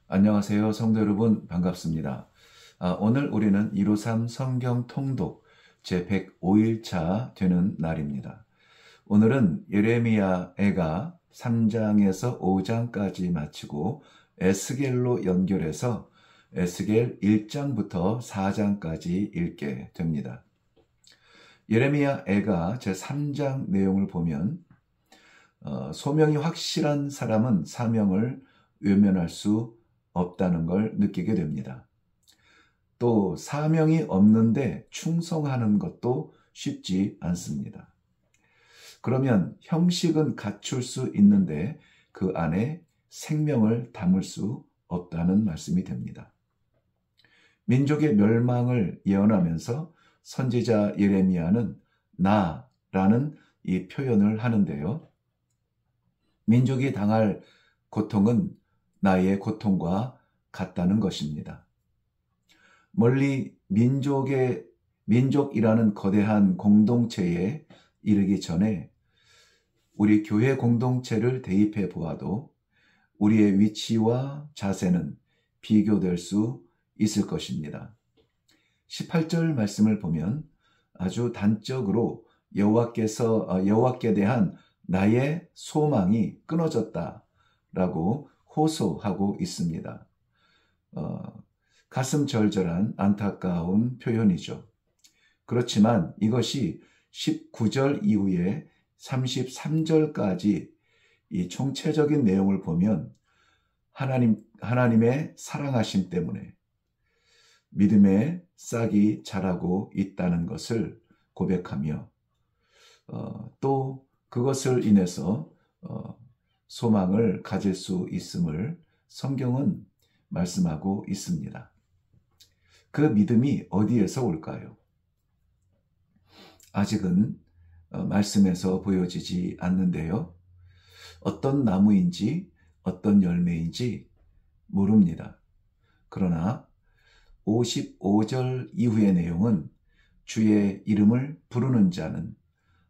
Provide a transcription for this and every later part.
안녕하세요. 성도 여러분, 반갑습니다. 오늘 우리는 153 성경 통독 제105일차 되는 날입니다. 오늘은 예레미야애가 3장에서 5장까지 마치고 에스겔로 연결해서 에스겔 1장부터 4장까지 읽게 됩니다. 예레미야애가 제3장 내용을 보면 소명이 확실한 사람은 사명을 외면할 수 없다는 걸 느끼게 됩니다. 또 사명이 없는데 충성하는 것도 쉽지 않습니다. 그러면 형식은 갖출 수 있는데 그 안에 생명을 담을 수 없다는 말씀이 됩니다. 민족의 멸망을 예언하면서 선지자 예레미야는 나라는 이 표현을 하는데요. 민족이 당할 고통은 나의 고통과 같다는 것입니다. 멀리 민족이라는 거대한 공동체에 이르기 전에 우리 교회 공동체를 대입해 보아도 우리의 위치와 자세는 비교될 수 있을 것입니다. 18절 말씀을 보면 아주 단적으로 여호와께 대한 나의 소망이 끊어졌다라고 호소하고 있습니다. 가슴 절절한 안타까운 표현이죠. 그렇지만 이것이 19절 이후에 33절까지 이 총체적인 내용을 보면 하나님의 사랑하심 때문에 믿음의 싹이 자라고 있다는 것을 고백하며 또 그것을 인해서 소망을 가질 수 있음을 성경은 말씀하고 있습니다. 그 믿음이 어디에서 올까요? 아직은 말씀에서 보여지지 않는데요. 어떤 나무인지 어떤 열매인지 모릅니다. 그러나 55절 이후의 내용은 주의 이름을 부르는 자는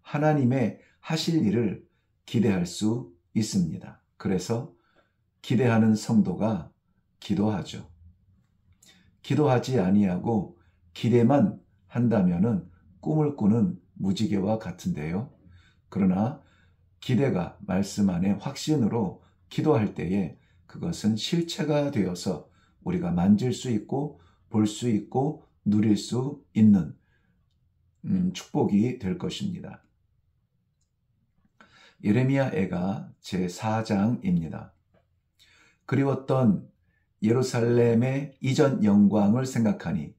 하나님의 하실 일을 기대할 수 있습니다. 그래서 기대하는 성도가 기도하죠. 기도하지 아니하고 기대만 한다면은 꿈을 꾸는 무지개와 같은데요. 그러나 기대가 말씀 안에 확신으로 기도할 때에 그것은 실체가 되어서 우리가 만질 수 있고 볼 수 있고 누릴 수 있는 축복이 될 것입니다. 예레미야애가 제4장입니다. 그리웠던 예루살렘의 이전 영광을 생각하니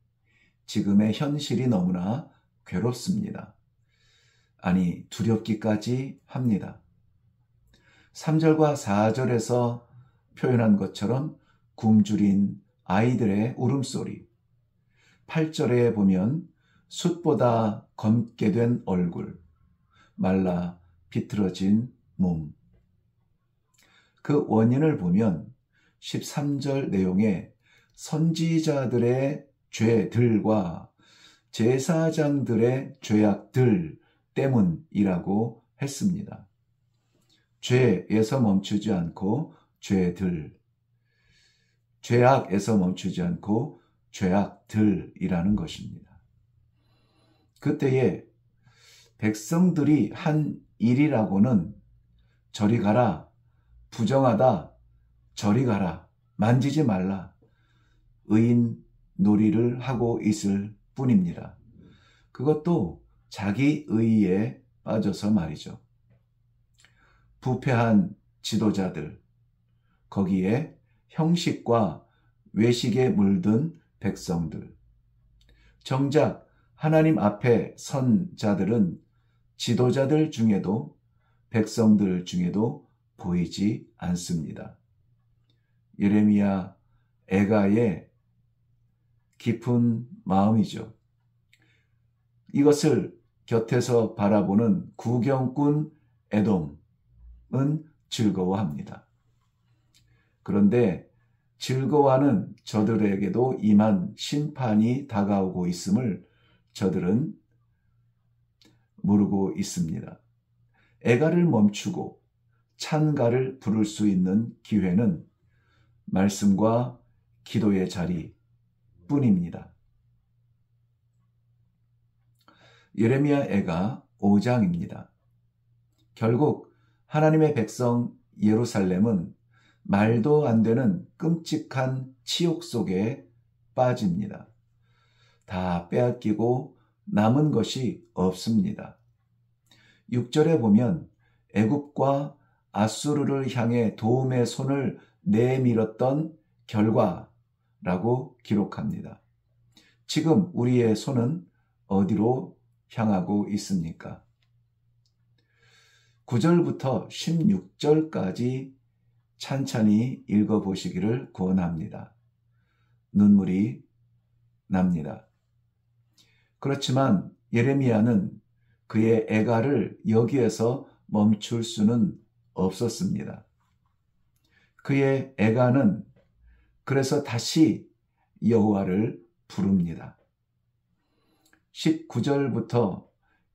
지금의 현실이 너무나 괴롭습니다. 아니 두렵기까지 합니다. 3절과 4절에서 표현한 것처럼 굶주린 아이들의 울음소리, 8절에 보면 숯보다 검게 된 얼굴, 말라 비틀어진 몸. 그 원인을 보면 13절 내용에 선지자들의 죄들과 제사장들의 죄악들 때문이라고 했습니다. 죄에서 멈추지 않고 죄들, 죄악에서 멈추지 않고 죄악들이라는 것입니다. 그때에 백성들이 한 일이라고는 저리 가라, 부정하다, 저리 가라, 만지지 말라, 의인 놀이를 하고 있을 뿐입니다. 그것도 자기 의의에 빠져서 말이죠. 부패한 지도자들, 거기에 형식과 외식에 물든 백성들. 정작 하나님 앞에 선 자들은 지도자들 중에도 백성들 중에도 보이지 않습니다. 예레미야 애가의 깊은 마음이죠. 이것을 곁에서 바라보는 구경꾼 에돔은 즐거워합니다. 그런데 즐거워하는 저들에게도 임한 심판이 다가오고 있음을 저들은 모르고 있습니다. 애가를 멈추고 찬가를 부를 수 있는 기회는 말씀과 기도의 자리 뿐입니다. 예레미야 애가 5장입니다. 결국 하나님의 백성 예루살렘은 말도 안 되는 끔찍한 치욕 속에 빠집니다. 다 빼앗기고 남은 것이 없습니다. 6절에 보면 애굽과 아수르를 향해 도움의 손을 내밀었던 결과라고 기록합니다. 지금 우리의 손은 어디로 향하고 있습니까? 9절부터 16절까지 찬찬히 읽어보시기를 권합니다. 눈물이 납니다. 그렇지만 예레미야는 그의 애가를 여기에서 멈출 수는 없었습니다. 그의 애가는 그래서 다시 여호와를 부릅니다. 19절부터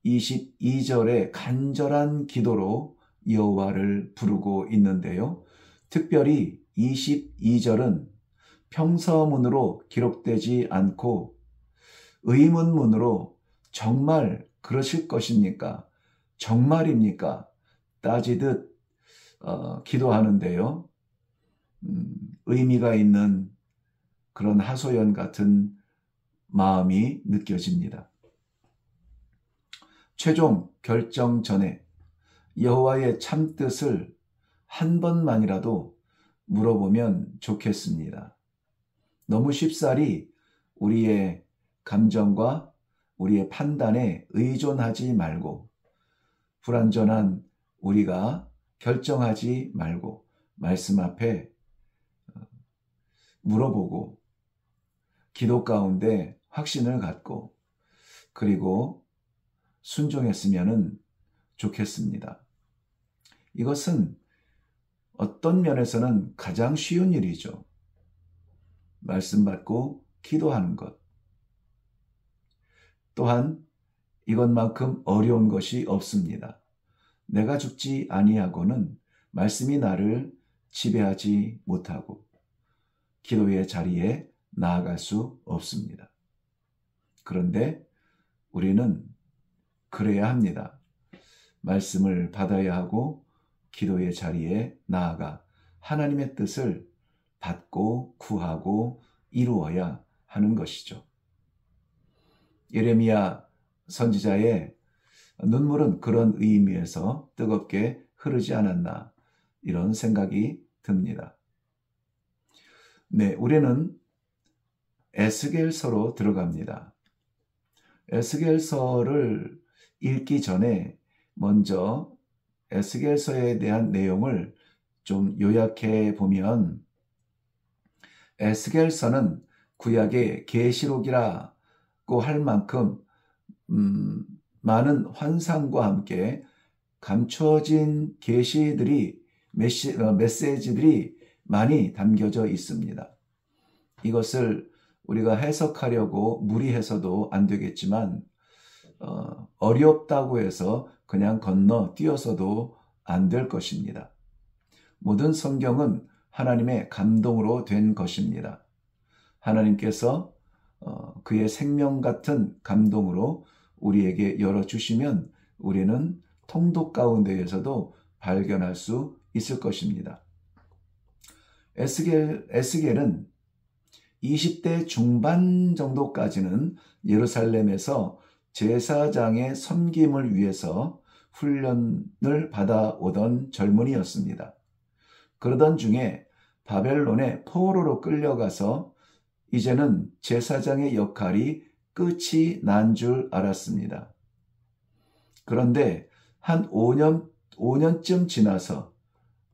22절의 간절한 기도로 여호와를 부르고 있는데요. 특별히 22절은 평서문으로 기록되지 않고 의문문으로 정말 그러실 것입니까? 정말입니까? 따지듯 기도하는데요. 의미가 있는 그런 하소연 같은 마음이 느껴집니다. 최종 결정 전에 여호와의 참뜻을 한 번만이라도 물어보면 좋겠습니다. 너무 쉽사리 우리의 감정과 우리의 판단에 의존하지 말고 불완전한 우리가 결정하지 말고 말씀 앞에 물어보고 기도 가운데 확신을 갖고 그리고 순종했으면 좋겠습니다. 이것은 어떤 면에서는 가장 쉬운 일이죠. 말씀 받고 기도하는 것. 또한 이것만큼 어려운 것이 없습니다. 내가 죽지 아니하고는 말씀이 나를 지배하지 못하고 기도의 자리에 나아갈 수 없습니다. 그런데 우리는 그래야 합니다. 말씀을 받아야 하고 기도의 자리에 나아가 하나님의 뜻을 받고 구하고 이루어야 하는 것이죠. 예레미야 선지자의 눈물은 그런 의미에서 뜨겁게 흐르지 않았나 이런 생각이 듭니다. 네, 우리는 에스겔서로 들어갑니다. 에스겔서를 읽기 전에 먼저 에스겔서에 대한 내용을 좀 요약해 보면 에스겔서는 구약의 계시록이라고 할 만큼 많은 환상과 함께 감춰진 계시들이 메시지들이 많이 담겨져 있습니다. 이것을 우리가 해석하려고 무리해서도 안 되겠지만 어렵다고 해서 그냥 건너뛰어서도 안 될 것입니다. 모든 성경은 하나님의 감동으로 된 것입니다. 하나님께서 그의 생명 같은 감동으로 우리에게 열어주시면 우리는 통독 가운데에서도 발견할 수 있을 것입니다. 에스겔은 20대 중반 정도까지는 예루살렘에서 제사장의 섬김을 위해서 훈련을 받아오던 젊은이였습니다. 그러던 중에 바벨론의 포로로 끌려가서 이제는 제사장의 역할이 끝이 난 줄 알았습니다. 그런데 한 5년쯤 지나서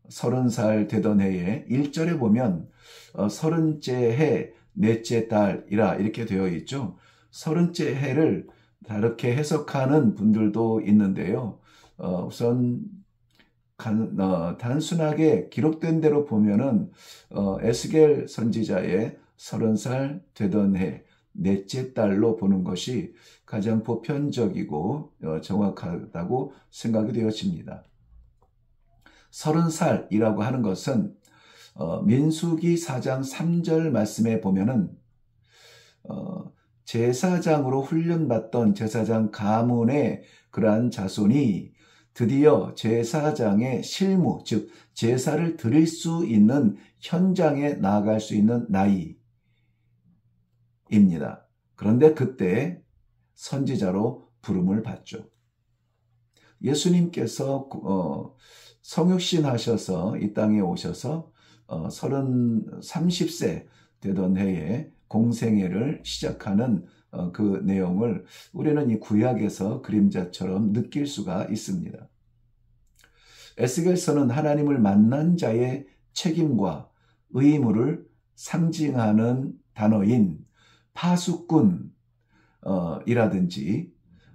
30살 되던 해에 1절에 보면 30째 해 넷째 달이라 이렇게 되어 있죠. 30째 해를 다르게 해석하는 분들도 있는데요. 우선 단순하게 기록된 대로 보면은 에스겔 선지자의 30살 되던 해 넷째 달로 보는 것이 가장 보편적이고 정확하다고 생각이 되어집니다. 30살이라고 하는 것은 민수기 4장 3절 말씀에 보면은 제사장으로 훈련받던 제사장 가문의 그러한 자손이 드디어 제사장의 실무, 즉 제사를 드릴 수 있는 현장에 나아갈 수 있는 나이입니다. 그런데 그때 선지자로 부름을 받죠. 예수님께서 성육신 하셔서 이 땅에 오셔서 30세 되던 해에 공생애를 시작하는 그 내용을 우리는 이 구약에서 그림자처럼 느낄 수가 있습니다. 에스겔서는 하나님을 만난 자의 책임과 의무를 상징하는 단어인 파수꾼이라든지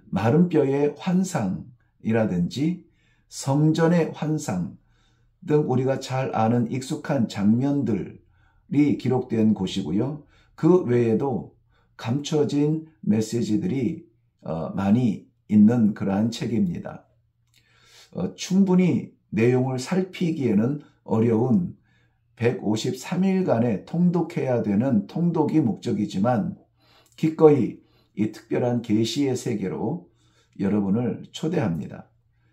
마른 뼈의 환상이라든지 성전의 환상 등 우리가 잘 아는 익숙한 장면들이 기록된 곳이고요. 그 외에도 감춰진 메시지들이 많이 있는 그러한 책입니다. 충분히 내용을 살피기에는 어려운 153일간의 통독해야 되는 통독이 목적이지만 기꺼이 이 특별한 계시의 세계로 여러분을 초대합니다.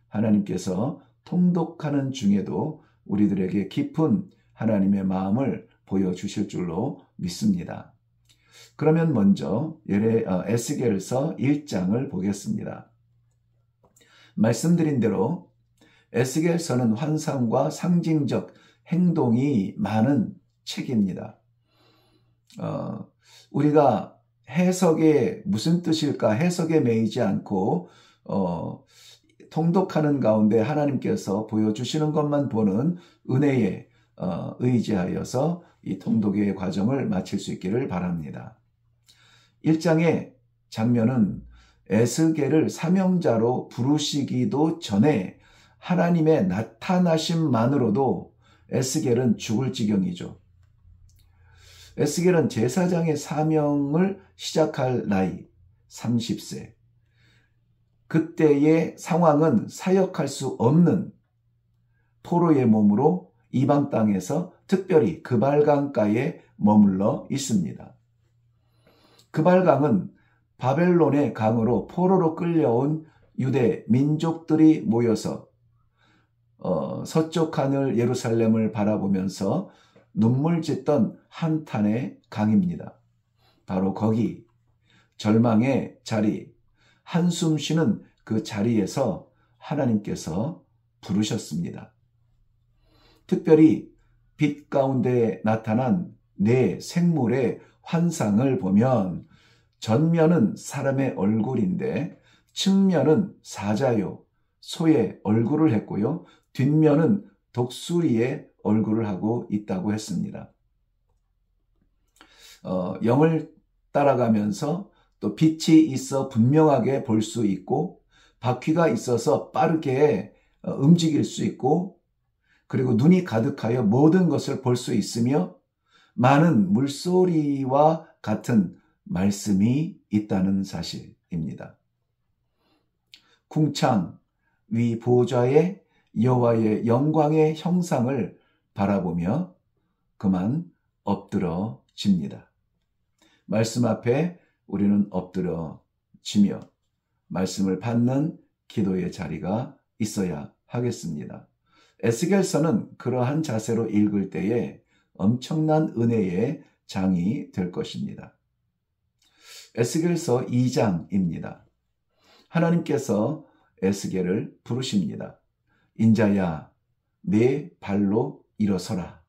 하나님께서 통독하는 중에도 우리들에게 깊은 하나님의 마음을 보여주실 줄로 믿습니다. 그러면 먼저 에스겔서 1장을 보겠습니다. 말씀드린 대로 에스겔서는 환상과 상징적 행동이 많은 책입니다. 우리가 해석에 무슨 뜻일까 해석에 매이지 않고 통독하는 가운데 하나님께서 보여주시는 것만 보는 은혜에 의지하여서 이 통독의 과정을 마칠 수 있기를 바랍니다. 1장의 장면은 에스겔을 사명자로 부르시기도 전에 하나님의 나타나심만으로도 에스겔은 죽을 지경이죠. 에스겔은 제사장의 사명을 시작할 나이 30세. 그때의 상황은 사역할 수 없는 포로의 몸으로 이방 땅에서 특별히 그발강가에 머물러 있습니다. 그발강은 바벨론의 강으로 포로로 끌려온 유대 민족들이 모여서 서쪽 하늘 예루살렘을 바라보면서 눈물 짓던 한탄의 강입니다. 바로 거기 절망의 자리, 한숨 쉬는 그 자리에서 하나님께서 부르셨습니다. 특별히 빛 가운데 나타난 네 생물의 환상을 보면 전면은 사람의 얼굴인데 측면은 사자요, 소의 얼굴을 했고요. 뒷면은 독수리의 얼굴을 하고 있다고 했습니다. 영을 따라가면서 또 빛이 있어 분명하게 볼 수 있고 바퀴가 있어서 빠르게 움직일 수 있고 그리고 눈이 가득하여 모든 것을 볼 수 있으며 많은 물소리와 같은 말씀이 있다는 사실입니다. 궁창 위 보좌의 여호와의 영광의 형상을 바라보며 그만 엎드러집니다. 말씀 앞에 우리는 엎드러지며 말씀을 받는 기도의 자리가 있어야 하겠습니다. 에스겔서는 그러한 자세로 읽을 때에 엄청난 은혜의 장이 될 것입니다. 에스겔서 2장입니다. 하나님께서 에스겔을 부르십니다. 인자야, 내 발로 일어서라.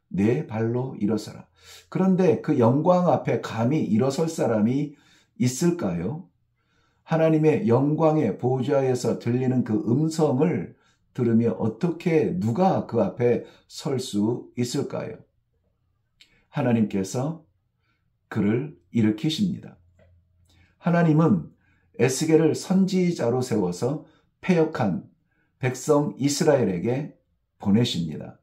내 발로 일어서라. 그런데 그 영광 앞에 감히 일어설 사람이 있을까요? 하나님의 영광의 보좌에서 들리는 그 음성을 들으며 어떻게 누가 그 앞에 설 수 있을까요? 하나님께서 그를 일으키십니다. 하나님은 에스겔을 선지자로 세워서 패역한 백성 이스라엘에게 보내십니다.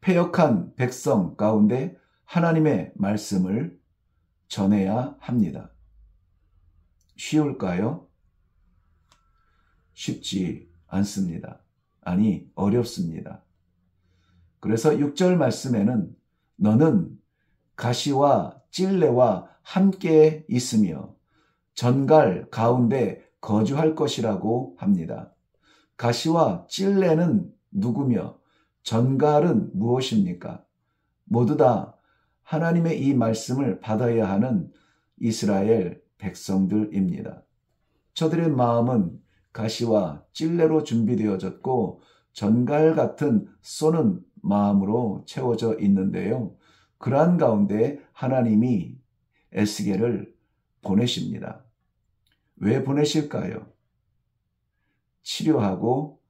패역한 백성 가운데 하나님의 말씀을 전해야 합니다. 쉬울까요? 쉽지 않습니다. 아니, 어렵습니다. 그래서 6절 말씀에는 너는 가시와 찔레와 함께 있으며 전갈 가운데 거주할 것이라고 합니다. 가시와 찔레는 누구며 전갈은 무엇입니까? 모두 다 하나님의 이 말씀을 받아야 하는 이스라엘 백성들입니다. 저들의 마음은 가시와 찔레로 준비되어졌고 전갈 같은 쏘는 마음으로 채워져 있는데요. 그러한 가운데 하나님이 에스겔을 보내십니다. 왜 보내실까요? 치료하고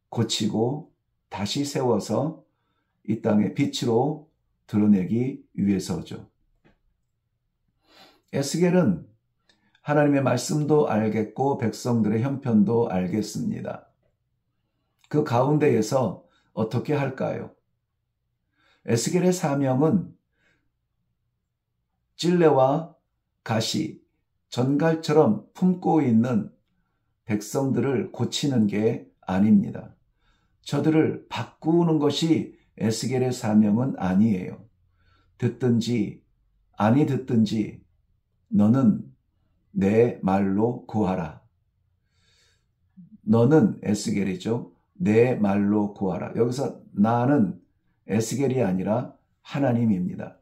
고치고 다시 세워서 이 땅의 빛으로 드러내기 위해서죠. 에스겔은 하나님의 말씀도 알겠고 백성들의 형편도 알겠습니다. 그 가운데에서 어떻게 할까요? 에스겔의 사명은 찔레와 가시, 전갈처럼 품고 있는 백성들을 고치는 게 아닙니다. 저들을 바꾸는 것이 에스겔의 사명은 아니에요. 듣든지 아니 듣든지 너는 내 말로 구하라. 너는 에스겔이죠. 내 말로 구하라. 여기서 나는 에스겔이 아니라 하나님입니다.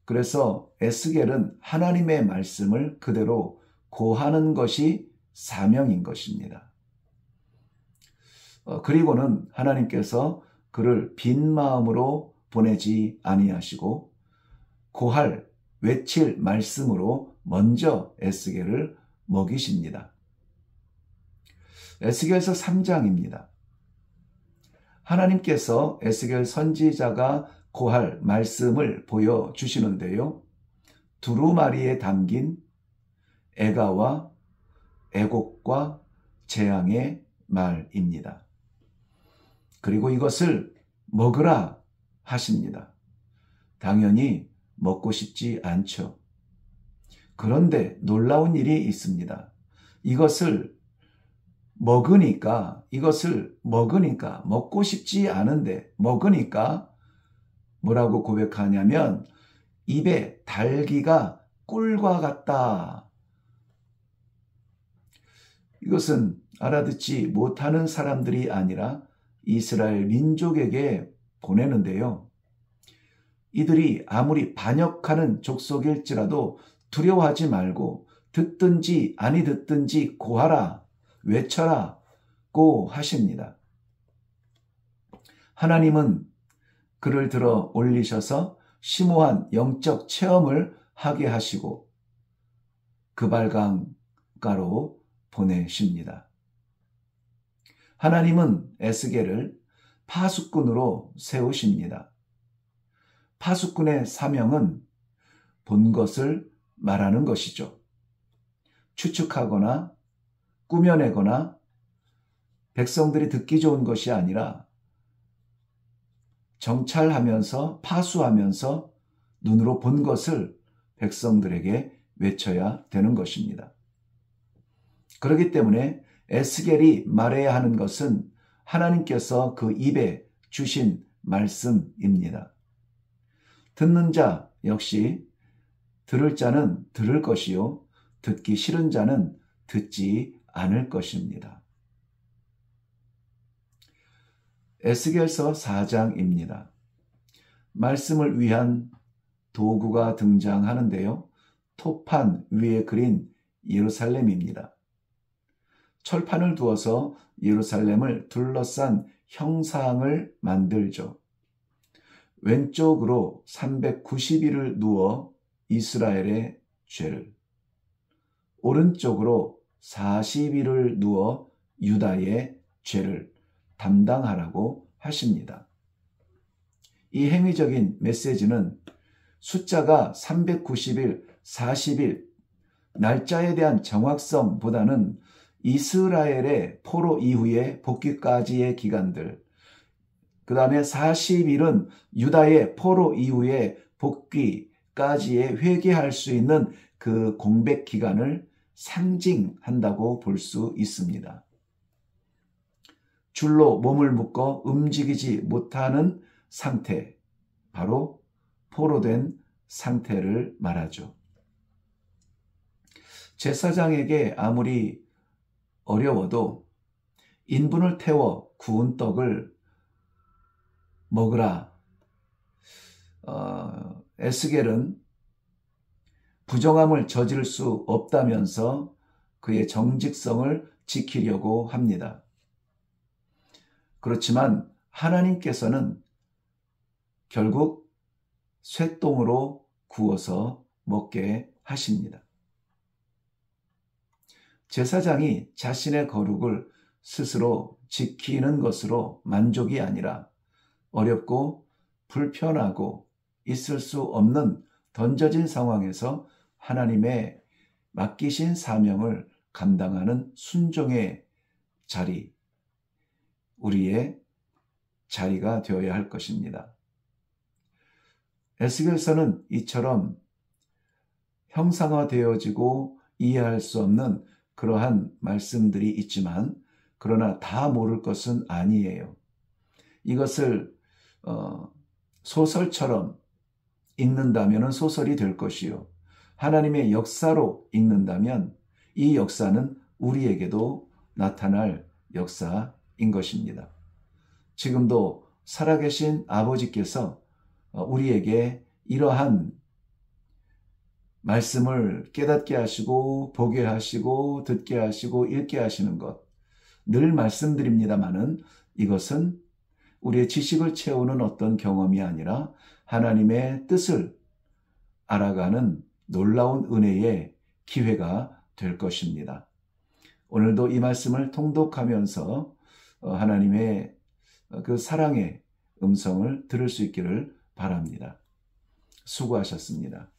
그래서 에스겔은 하나님의 말씀을 그대로 고하는 것이 사명인 것입니다. 그리고는 하나님께서 그를 빈 마음으로 보내지 아니하시고 고할, 외칠 말씀으로 먼저 에스겔을 먹이십니다. 에스겔서 3장입니다. 하나님께서 에스겔 선지자가 고할 말씀을 보여주시는데요. 두루마리에 담긴 애가와 애곡과 재앙의 말입니다. 그리고 이것을 먹으라 하십니다. 당연히 먹고 싶지 않죠. 그런데 놀라운 일이 있습니다. 이것을 먹으니까 먹고 싶지 않은데 먹으니까 뭐라고 고백하냐면 입에 달기가 꿀과 같다. 이것은 알아듣지 못하는 사람들이 아니라 이스라엘 민족에게 보내는데요. 이들이 아무리 반역하는 족속일지라도 두려워하지 말고 듣든지 아니 듣든지 고하라, 외쳐라고 하십니다. 하나님은 그를 들어 올리셔서 심오한 영적 체험을 하게 하시고 그발강가로 보내십니다. 하나님은 에스겔을 파수꾼으로 세우십니다. 파수꾼의 사명은 본 것을 말하는 것이죠. 추측하거나 꾸며내거나 백성들이 듣기 좋은 것이 아니라 정찰하면서 파수하면서 눈으로 본 것을 백성들에게 외쳐야 되는 것입니다. 그렇기 때문에 에스겔이 말해야 하는 것은 하나님께서 그 입에 주신 말씀입니다. 듣는 자 역시 들을 자는 들을 것이요 듣기 싫은 자는 듣지 않을 것입니다. 에스겔서 4장입니다. 말씀을 위한 도구가 등장하는데요. 토판 위에 그린 예루살렘입니다. 철판을 두어서 예루살렘을 둘러싼 형상을 만들죠. 왼쪽으로 390일을 누워 이스라엘의 죄를, 오른쪽으로 40일을 누워 유다의 죄를 담당하라고 하십니다. 이 행위적인 메시지는 숫자가 390일, 40일, 날짜에 대한 정확성보다는 이스라엘의 포로 이후의 복귀까지의 기간들, 그 다음에 40일은 유다의 포로 이후의 복귀까지의 회개할 수 있는 그 공백 기간을 상징한다고 볼 수 있습니다. 줄로 몸을 묶어 움직이지 못하는 상태, 바로 포로된 상태를 말하죠. 제사장에게 아무리 어려워도 인분을 태워 구운 떡을 먹으라. 에스겔은 부정함을 저지를 수 없다면서 그의 정직성을 지키려고 합니다. 그렇지만 하나님께서는 결국 쇠똥으로 구워서 먹게 하십니다. 제사장이 자신의 거룩을 스스로 지키는 것으로 만족이 아니라 어렵고 불편하고 있을 수 없는 던져진 상황에서 하나님의 맡기신 사명을 감당하는 순종의 자리, 우리의 자리가 되어야 할 것입니다. 에스겔서는 이처럼 형상화되어지고 이해할 수 없는 그러한 말씀들이 있지만 그러나 다 모를 것은 아니에요. 이것을 소설처럼 읽는다면 소설이 될 것이요. 하나님의 역사로 읽는다면 이 역사는 우리에게도 나타날 역사인 것입니다. 지금도 살아계신 아버지께서 우리에게 이러한 말씀을 깨닫게 하시고 보게 하시고 듣게 하시고 읽게 하시는 것, 늘 말씀드립니다마는 이것은 우리의 지식을 채우는 어떤 경험이 아니라 하나님의 뜻을 알아가는 놀라운 은혜의 기회가 될 것입니다. 오늘도 이 말씀을 통독하면서 하나님의 그 사랑의 음성을 들을 수 있기를 바랍니다. 수고하셨습니다.